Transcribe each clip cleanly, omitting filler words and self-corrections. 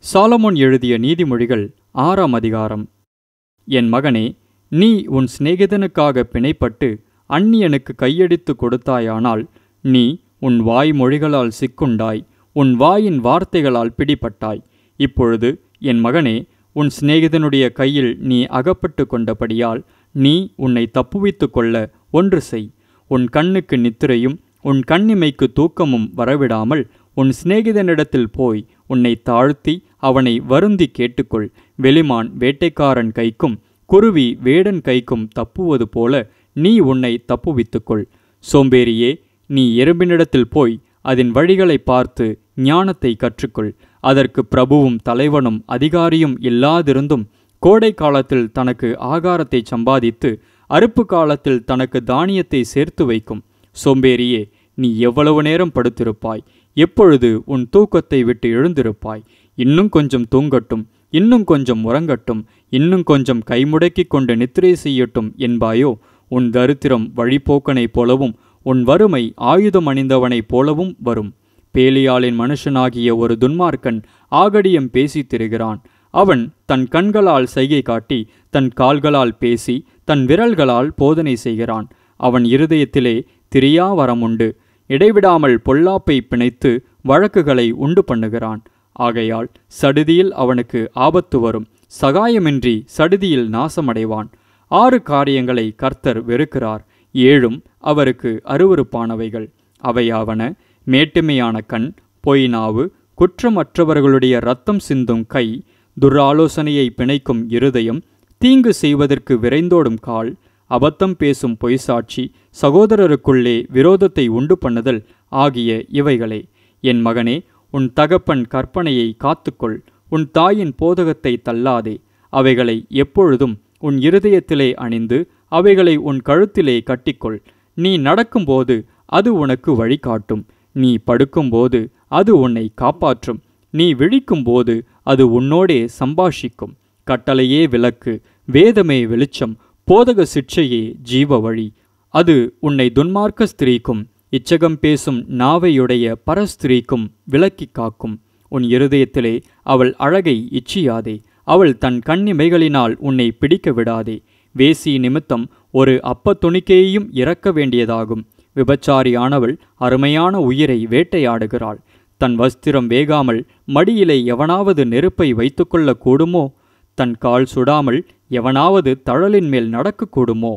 Solomon எழுதிய நீதிமொழிகள் 6ஆம் அதிகாரம். என் மகனே, நீ உன் சிநேகிதனுக்காக பிணைப்பட்டு அந்நியனுக்கு கையடித்து கொடுத்தாயானால், நீ உன் வாய்மொழிகளால் சிக்குண்டாய், உன் வாயின் வார்த்தைகளால் பிடிபட்டாய். இப்பொழுது என் மகனே, உன் சிநேகிதனுடைய கையில் நீ அகப்பட்டு கொண்டபடியால் நீ உன்னை தப்புவித்து கொள்ள ஒன்று செய். உன் கண்ணுக்கு நித்திரையும் உன் கண்ணிமைக்கு தூக்கமும் வரவிடாமல் உன் சிநேகிதனிடத்தில் போய் உன்னை தாழ்த்தி அவனை வருந்தி கேட்டுக்கொள். வெளிமான் வேட்டைக்காரன் கைக்கும் குருவி வேடன் கைக்கும் தப்புவது போல நீ உன்னை தப்புவித்துக்கொள். சோம்பேறியே, நீ எறும்பினிடத்தில் போய் அதன் வழிகளை பார்த்து ஞானத்தை கற்றுக்கொள். அதற்கு பிரபுவும் தலைவனும் அதிகாரியும் இல்லாதிருந்தும் கோடை காலத்தில் தனக்கு ஆகாரத்தை சம்பாதித்து அறுப்பு காலத்தில் தனக்கு தானியத்தை சேர்த்து வைக்கும். சோம்பேறியே, நீ எவ்வளவு நேரம் படுத்திருப்பாய்? எப்பொழுது உன் தூக்கத்தை விட்டு எழுந்திருப்பாய்? இன்னும் கொஞ்சம் தூங்கட்டும், இன்னும் கொஞ்சம் உறங்கட்டும், இன்னும் கொஞ்சம் கைமுடக்கி கொண்டு நித்திரை செய்யட்டும் என்பாயோ? உன் தரித்திரம் வழிபோக்கனைப் போலவும் உன் வறுமை ஆயுதம் அணிந்தவனைப் போலவும் வரும். பேலியாளின் மனுஷனாகிய ஒரு துன்மார்க்கன் ஆகடியம் பேசித் திரிகிறான். அவன் தன் கண்களால் சைகை காட்டி தன் கால்களால் பேசி தன் விரல்களால் போதனை செய்கிறான். அவன் இருதயத்திலே திரியாவரம் உண்டு. இடைவிடாமல் பொல்லாப்பை பிணைத்து வழக்குகளை உண்டு பண்ணுகிறான். ஆகையால் சடுதியில் அவனுக்கு ஆபத்து வரும். சகாயமின்றி சடுதியில் நாசமடைவான். 6 காரியங்களை கர்த்தர் வெறுக்கிறார், 7 அவருக்கு அருவருப்பானவைகள். அவையாவன: மேட்டுமையான கண், பொய் நாவு, குற்றமற்றவர்களுடைய இரத்தம் சிந்தும் கை, துராலோசனையை பிணைக்கும் இருதயம், தீங்கு செய்வதற்கு விரைந்தோடும் கால், அபத்தம் பேசும் பொய்சாட்சி, சகோதரருக்குள்ளே விரோதத்தை உண்டு பண்ணுதல் ஆகிய இவைகளே. என் மகனே, உன் தகப்பன் கற்பனையை காத்துக்கொள், உன் தாயின் போதகத்தை தள்ளாதே. அவைகளை எப்பொழுதும் உன் இருதயத்திலே அணிந்து அவைகளை உன் கழுத்திலே கட்டிக்கொள். நீ நடக்கும்போது அது உனக்கு வழிகாட்டும், நீ படுக்கும்போது அது உன்னை காப்பாற்றும், நீ விழிக்கும்போது அது உன்னோடே சம்பாஷிக்கும். கட்டளையே விளக்கு, வேதமே வெளிச்சம், போதக சிட்சையே ஜீவ வழி. அது உன்னை துன்மார்க்க ஸ்திரீக்கும் இச்சகம் பேசும் நாவையுடைய பரஸ்திரீக்கும் விலக்கி காக்கும். உன் இருதயத்திலே அவள் அழகை இச்சியாதே, அவள் தன் கண்ணிமைகளினால் உன்னை பிடிக்க விடாதே. வேசி நிமித்தம் ஒரு அப்பத்துணிக்கையையும் இறக்க வேண்டியதாகும். விபச்சாரியானவள் அருமையான உயிரை வேட்டையாடுகிறாள். தன் வஸ்திரம் வேகாமல் மடியிலே எவனாவது நெருப்பை வைத்துக்கொள்ள கூடுமோ? தன் கால் சுடாமல் எவனாவது தழலின் மேல் நடக்கக்கூடுமோ?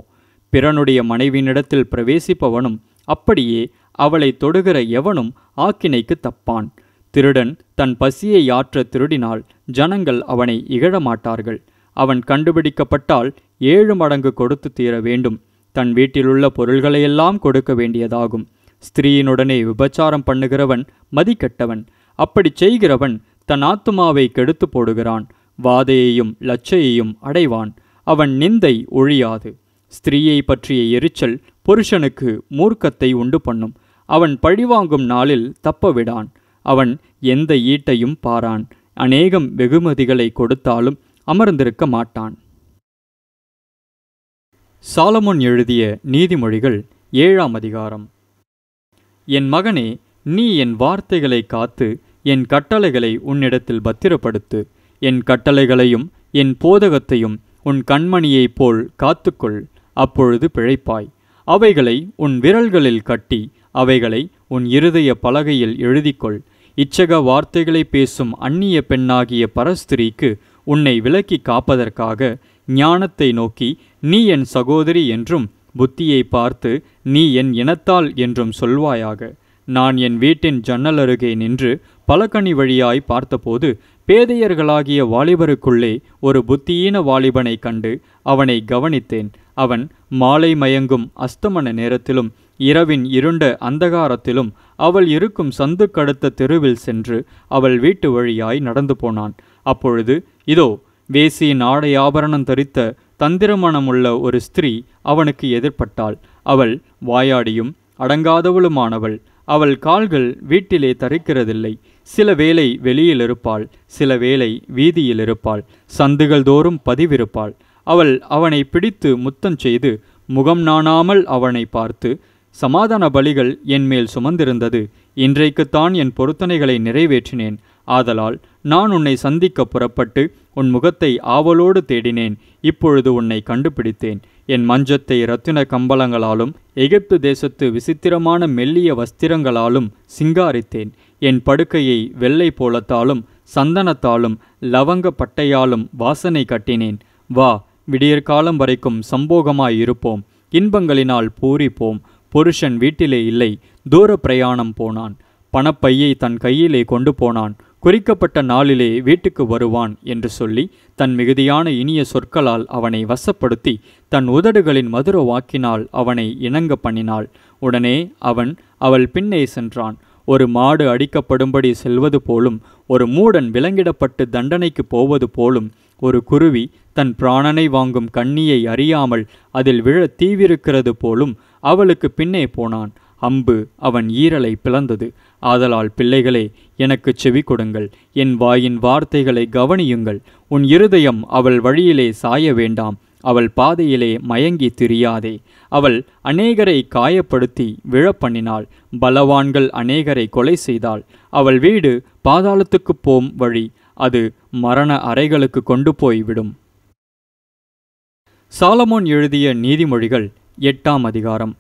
பிறனுடைய மனைவியினிடத்தில் பிரவேசிப்பவனும் அப்படியே அவளை தொடுகிற எவனும் ஆக்கினைக்கு தப்பான். திருடன் தன் பசியை ஆற்ற திருடினால் ஜனங்கள் அவனை இகழமாட்டார்கள். அவன் கண்டுபிடிக்கப்பட்டால் 7 மடங்கு கொடுத்து தீர வேண்டும். தன் வீட்டிலுள்ள பொருள்களையெல்லாம் கொடுக்க வேண்டியதாகும். ஸ்திரீயினுடனே விபச்சாரம் பண்ணுகிறவன் மதிக்கெட்டவன். அப்படி செய்கிறவன் தன் ஆத்துமாவை கெடுத்து போடுகிறான். வாதையையும் லச்சையையும் அடைவான். அவன் நிந்தை ஒழியாது. ஸ்திரீயை பற்றிய எரிச்சல் புருஷனுக்கு மூர்க்கத்தை உண்டு பண்ணும். அவன் பழிவாங்கும் நாளில் தப்பவிடான். அவன் எந்த ஈட்டையும் பாரான். அநேகம் வெகுமதிகளை கொடுத்தாலும் அமர்ந்திருக்க மாட்டான். சாலமோன் எழுதிய நீதிமொழிகள் 7ஆம் அதிகாரம். என் மகனே, நீ என் வார்த்தைகளை காத்து என் கட்டளைகளை உன்னிடத்தில் பத்திரப்படுத்து. என் கட்டளைகளையும் என் போதகத்தையும் உன் கண்மணியைப் போல் காத்துக்கொள். அப்பொழுது பிழைப்பாய். அவைகளை உன் விரல்களில் கட்டி அவைகளை உன் இருதய பலகையில் எழுதிக்கொள். இச்சக வார்த்தைகளை பேசும் அந்நிய பெண்ணாகிய பரஸ்திரீக்கு உன்னை விலக்கி காப்பதற்காக ஞானத்தை நோக்கி நீ என் சகோதரி என்றும், புத்தியை பார்த்து நீ என் இனத்தாள் என்றும் சொல்வாயாக. நான் என் வீட்டின் ஜன்னல் அருகே நின்று பலகனி வழியாய் பார்த்தபோது பேதையர்களாகிய வாலிபருக்குள்ளே ஒரு புத்தியீன வாலிபனை கண்டு அவனை கவனித்தேன். அவன் மாலை மயங்கும் அஸ்தமன நேரத்திலும் இரவின் இருண்ட அந்தகாரத்திலும் அவள் இருக்கும் சந்துக்கடுத்த தெருவில் சென்று அவள் வீட்டு வழியாய் நடந்து போனான். அப்பொழுது இதோ, வேசியின் ஆடை ஆபரணம் தரித்த தந்திரமணமுள்ள ஒரு ஸ்திரீ அவனுக்கு எதிர்பட்டாள். அவள் வாயாடியும் அடங்காதவளுமானவள். அவள் கால்கள் வீட்டிலே தரிக்கிறதில்லை. சில வேளை வெளியில் இருப்பாள், சில வேளை வீதியில் இருப்பாள், சந்துகள் தோறும் பதிவிருப்பாள். அவள் அவனை பிடித்து முத்தம் செய்து முகம் நாணாமல் அவனை பார்த்து, சமாதான பலிகள் என்மேல் சுமந்திருந்தது, இன்றைக்குத்தான் என் பொருத்தனைகளை நிறைவேற்றினேன். ஆதலால் நான் உன்னை சந்திக்க புறப்பட்டு உன் முகத்தை ஆவலோடு தேடினேன். இப்பொழுது உன்னை கண்டுபிடித்தேன். என் மஞ்சத்தை இரத்தின கம்பளங்களாலும் எகிப்து தேசத்து விசித்திரமான மெல்லிய வஸ்திரங்களாலும் சிங்காரித்தேன். என் படுக்கையை வெள்ளை போலத்தாலும் சந்தனத்தாலும் லவங்க பட்டையாலும் வாசனை கட்டினேன். வா, விடியற்காலம் வரைக்கும் சம்போகமாயிருப்போம். இன்பங்களினால் பூரிப்போம். புருஷன் வீட்டிலே இல்லை, தூர பிரயாணம் போனான். பணப்பையை தன் கையிலே கொண்டு போனான். குறிக்கப்பட்ட நாளிலே வீட்டுக்கு வருவான் என்று சொல்லி தன் மிகுதியான இனிய சொற்களால் அவனை வசப்படுத்தி தன் உதடுகளின் மதுர வாக்கினால் அவனை இணங்க பண்ணினாள். உடனே அவள் பின்னே சென்றான். ஒரு மாடு அடிக்கப்படும்படி செல்வது போலும், ஒரு மூடன் விலங்கிடப்பட்டு தண்டனைக்கு போவது போலும், ஒரு குருவி தன் பிராணனை வாங்கும் கண்ணியை அறியாமல் அதில் விழ தீவிருக்கிறது போலும் அவளுக்கு பின்னே போனான். அம்பு அவன் ஈரலை பிளந்தது. ஆதலால் பிள்ளைகளே, எனக்கு செவி கொடுங்கள். என் வாயின் வார்த்தைகளை கவனியுங்கள். உன் இருதயம் அவள் வழியிலே சாய வேண்டாம். அவள் பாதையிலே மயங்கி திரியாதே. அவள் அநேகரை காயப்படுத்தி விழப்பண்ணினாள். பலவான்கள் அநேகரை கொலை செய்தாள். அவள் வீடு பாதாளத்துக்குப் போம் வழி. அது மரண அறைகளுக்கு கொண்டு போய்விடும். சாலமோன் எழுதிய நீதிமொழிகள் 8ஆம் அதிகாரம்.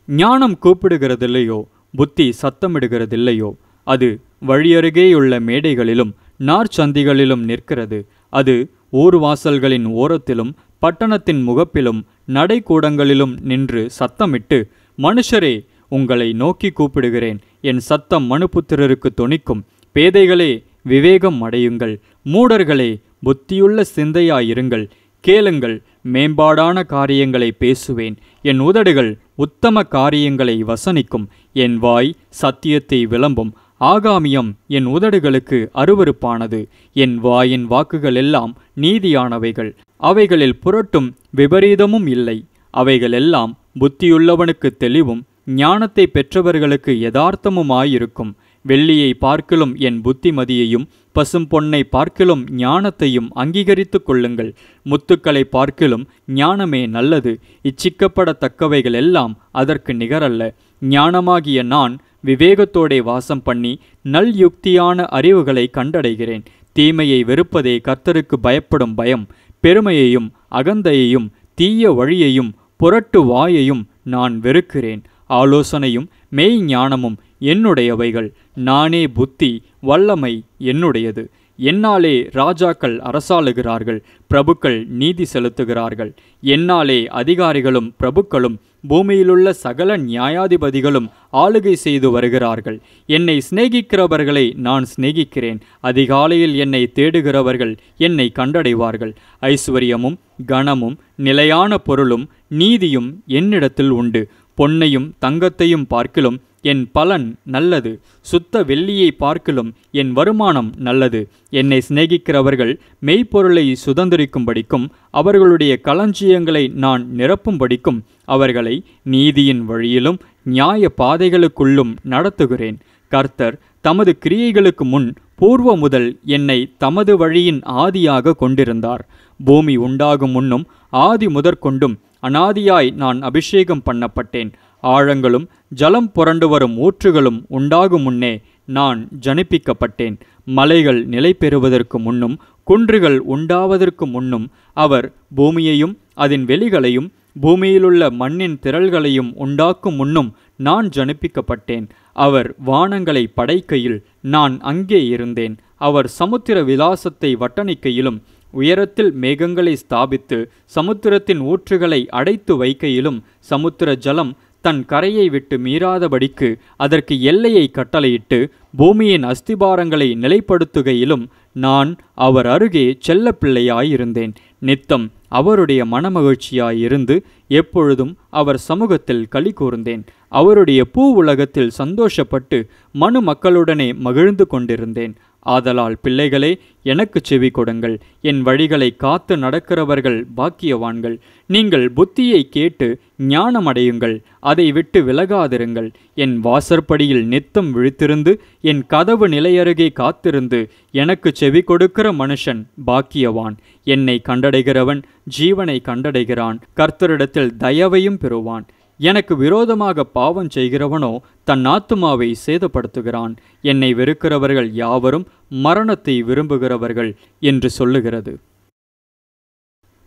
ஞானம் கூப்பிடுகிறதில்லையோ, புத்தி சத்தமிடுகிறதில்லையோ. அது வழியருகேயுள்ள மேடைகளிலும் நார்ச்சந்திகளிலும் நிற்கிறது. அது ஊர்வாசல்களின் ஓரத்திலும் பட்டணத்தின் முகப்பிலும் நடைக்கூடங்களிலும் நின்று சத்தமிட்டு, மனுஷரே, உங்களை நோக்கி கூப்பிடுகிறேன். என் சத்தம் மனுபுத்திரருக்கு தொனிக்கும். பேதைகளே, விவேகம் அடையுங்கள். மூடர்களே, புத்தியுள்ள சிந்தையாயிருங்கள். கேளுங்கள், மேம்பாடான காரியங்களை பேசுவேன். என் உதடுகள் உத்தம காரியங்களை வசனிக்கும். என் வாய் சத்தியத்தை விளம்பும். ஆகாமியம் என் உதடுகளுக்கு அருவருப்பானது. என் வாயின் வாக்குகள் எல்லாம் நீதியானவைகள். அவைகளில் புரட்டும் விபரீதமும் இல்லை. அவைகளெல்லாம் புத்தியுள்ளவனுக்கு தெளிவும் ஞானத்தை பெற்றவர்களுக்கு யதார்த்தமுமாயிருக்கும். வெள்ளியை பார்க்கிலும் என் புத்திமதியையும் பசும் பொன்னை பார்க்கிலும் ஞானத்தையும் அங்கீகரித்து கொள்ளுங்கள். முத்துக்களை பார்க்கிலும் ஞானமே நல்லது. இச்சிக்கப்படத்தக்கவைகள் எல்லாம் அதற்கு நிகரல்ல. ஞானமாகிய நான் விவேகத்தோடே வாசம் பண்ணி நல்யுக்தியான அறிவுகளை கண்டடைகிறேன். தீமையை வெறுப்பதே கர்த்தருக்கு பயப்படும் பயம். பெருமையையும் அகந்தையையும் தீய வழியையும் புரட்டு வாயையும் நான் வெறுக்கிறேன். ஆலோசனையும் மெய் ஞானமும் என்னுடையவைகள். நானே புத்தி, வல்லமை என்னுடையது. என்னாலே ராஜாக்கள் அரசாளுகிறார்கள், பிரபுக்கள் நீதி செலுத்துகிறார்கள். என்னாலே அதிகாரிகளும் பிரபுக்களும் பூமியிலுள்ள சகல நியாயாதிபதிகளும் ஆளுகை செய்து வருகிறார்கள். என்னை சிநேகிக்கிறவர்களை நான் சிநேகிக்கிறேன். அதிகாலையில் என்னை தேடுகிறவர்கள் என்னை கண்டடைவார்கள். ஐஸ்வர்யமும் கனமும் நிலையான பொருளும் நீதியும் என்னிடத்தில் உண்டு. பொன்னையும் தங்கத்தையும் பார்க்கிலும் என் பலன் நல்லது. சுத்த வெள்ளியை பார்க்கிலும் என் வருமானம் நல்லது. என்னை சிநேகிக்கிறவர்கள் மெய்ப்பொருளை சுதந்திரிக்கும்படிக்கும் அவர்களுடைய களஞ்சியங்களை நான் நிரப்பும்படிக்கும் அவர்களை நீதியின் வழியிலும் நியாய பாதைகளுக்குள்ளும் நடத்துகிறேன். கர்த்தர் தமது கிரியைகளுக்கு முன் பூர்வ முதல் என்னை தமது வழியின் ஆதியாக கொண்டிருந்தார். பூமி உண்டாகும் முன்னும் ஆதி முதற்கொண்டும் அனாதியாய் நான் அபிஷேகம் பண்ணப்பட்டேன். ஆழங்களும் ஜலம் புரண்டு வரும் ஊற்றுகளும் உண்டாகும் முன்னே நான் ஜனிப்பிக்கப்பட்டேன். மலைகள் நிலை பெறுவதற்கு முன்னும் குன்றுகள் உண்டாவதற்கு முன்னும் அவர் பூமியையும் அதன் வெளிகளையும் பூமியிலுள்ள மண்ணின் திரள்களையும் உண்டாக்கும் முன்னும் நான் ஜனிப்பிக்கப்பட்டேன். அவர் வானங்களை படைக்கையில் நான் அங்கே இருந்தேன். அவர் சமுத்திர விலாசத்தை வட்டணிக்கையிலும் உயரத்தில் மேகங்களை ஸ்தாபித்து சமுத்திரத்தின் ஊற்றுகளை அடைத்து வைக்கையிலும் சமுத்திர ஜலம் தன் கரையை விட்டு மீறாதபடிக்கு அதற்கு எல்லையை கட்டளையிட்டு பூமியின் அஸ்திபாரங்களை நிலைப்படுத்துகையிலும் நான் அவர் அருகே செல்ல பிள்ளையாயிருந்தேன். நித்தம் அவருடைய மனமகிழ்ச்சியாயிருந்து எப்பொழுதும் அவர் சமூகத்தில் களி கூர்ந்தேன். அவருடைய பூ உலகத்தில் சந்தோஷப்பட்டு மனு மக்களுடனே மகிழ்ந்து கொண்டிருந்தேன். ஆதலால் பிள்ளைகளே, எனக்கு செவி கொடுங்கள். என் வழிகளை காத்து நடக்கிறவர்கள் பாக்கியவான்கள். நீங்கள் புத்தியை கேட்டு ஞானமடையுங்கள். அதை விட்டு விலகாதிருங்கள். என் வாசற்படியில் நித்தம் விழித்திருந்து என் கதவு நிலையருகே காத்திருந்து எனக்கு செவி கொடுக்கிற மனுஷன் பாக்கியவான். என்னை கண்டடைகிறவன் ஜீவனை கண்டடைகிறான். கர்த்தரிடத்தில் தயவையும் பெறுவான். எனக்கு விரோதமாக பாவம் செய்கிறவனோ தன் ஆத்துமாவை சேதப்படுத்துகிறான். என்னை வெறுக்கிறவர்கள் யாவரும் மரணத்தை விரும்புகிறவர்கள் என்று சொல்லுகிறது.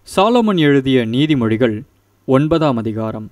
சாலமன் எழுதிய நீதிமொழிகள் 9ஆம் அதிகாரம்.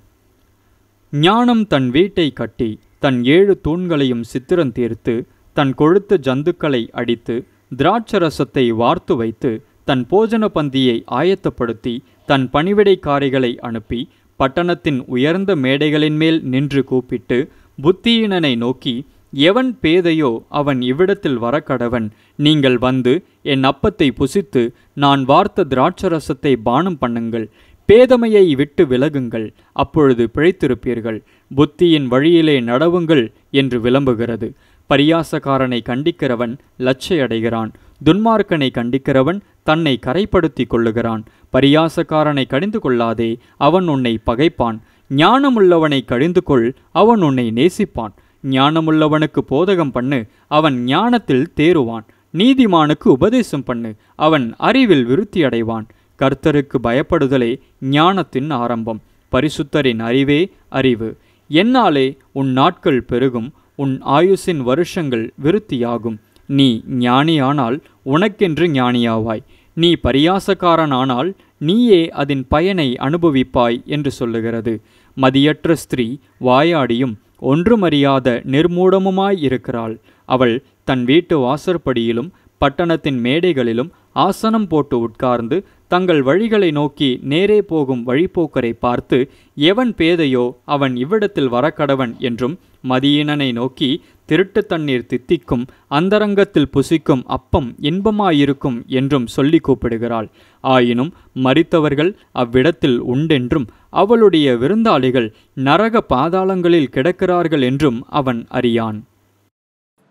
ஞானம் தன் வீட்டை கட்டி தன் 7 தூண்களையும் சித்திரம் தீர்த்து தன் கொழுத்த ஜந்துக்களை அடித்து திராட்சரசத்தை வார்த்து வைத்து தன் போஜன பந்தியை ஆயத்தப்படுத்தி தன் பணிவிடைக்காரிகளை அனுப்பி பட்டணத்தின் உயர்ந்த மேடைகளின் மேல் நின்று கூப்பிட்டு புத்தியீனனை நோக்கி, எவன் பேதையோ அவன் இவ்விடத்தில் வரக்கடவன். நீங்கள் வந்து என் அப்பத்தை புசித்து நான் வார்த்த திராட்சரசத்தை பானம் பண்ணுங்கள். பேதமையை விட்டு விலகுங்கள், அப்பொழுது பிழைத்திருப்பீர்கள். புத்தியின் வழியிலே நடவுங்கள் என்று விளம்புகிறது. பரியாசக்காரனை கண்டிக்கிறவன் லட்சையடைகிறான். துன்மார்க்கனை கண்டிக்கிறவன் தன்னை கரைப்படுத்தி கொள்ளுகிறான். பரியாசக்காரனை கடிந்து கொள்ளாதே, அவன் உன்னை பகைப்பான். ஞானமுள்ளவனை கடிந்து கொள், அவன் உன்னை நேசிப்பான். ஞானமுள்ளவனுக்கு போதகம் பண்ணு, அவன் ஞானத்தில் தேறுவான். நீதிமானுக்கு உபதேசம் பண்ணு, அவன் அறிவில் விருத்தி அடைவான். கர்த்தருக்கு பயப்படுதலே ஞானத்தின் ஆரம்பம். பரிசுத்தரின் அறிவே அறிவு. என்னாலே உன் நாட்கள் பெருகும், உன் ஆயுசின் வருஷங்கள் விருத்தியாகும். நீ ஞானியானால் உனக்கென்று ஞானியாவாய். நீ பரியாசக்காரனானால் நீயே அதன் பயனை அனுபவிப்பாய் என்று சொல்லுகிறது. மதியற்ற ஸ்திரீ வாயாடியும் ஒன்றுமறியாத நிர்மூடமுமாய் இருக்கிறாள். அவள் தன் வீட்டு வாசற்படியிலும் பட்டணத்தின் மேடைகளிலும் ஆசனம் போட்டு உட்கார்ந்து தங்கள் வழிகளை நோக்கி நேரே போகும் வழிப்போக்கரை பார்த்து, எவன் பேதையோ அவன் இவ்விடத்தில் வரக்கடவன் என்றும், மதியீனனை நோக்கி, திருட்டு தண்ணீர் தித்திக்கும், அந்தரங்கத்தில் புசிக்கும் அப்பம் இன்பமாயிருக்கும் என்றும் சொல்லி கூப்பிடுகிறாள். ஆயினும் மரித்தவர்கள் அவ்விடத்தில் உண்டென்றும் அவளுடைய விருந்தாளிகள் நரக பாதாளங்களில் கிடக்கிறார்கள் என்றும் அவன் அறியான்.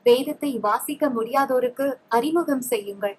வேதத்தை வாசிக்க முடியாதோருக்கு அறிமுகம் செய்யுங்கள்.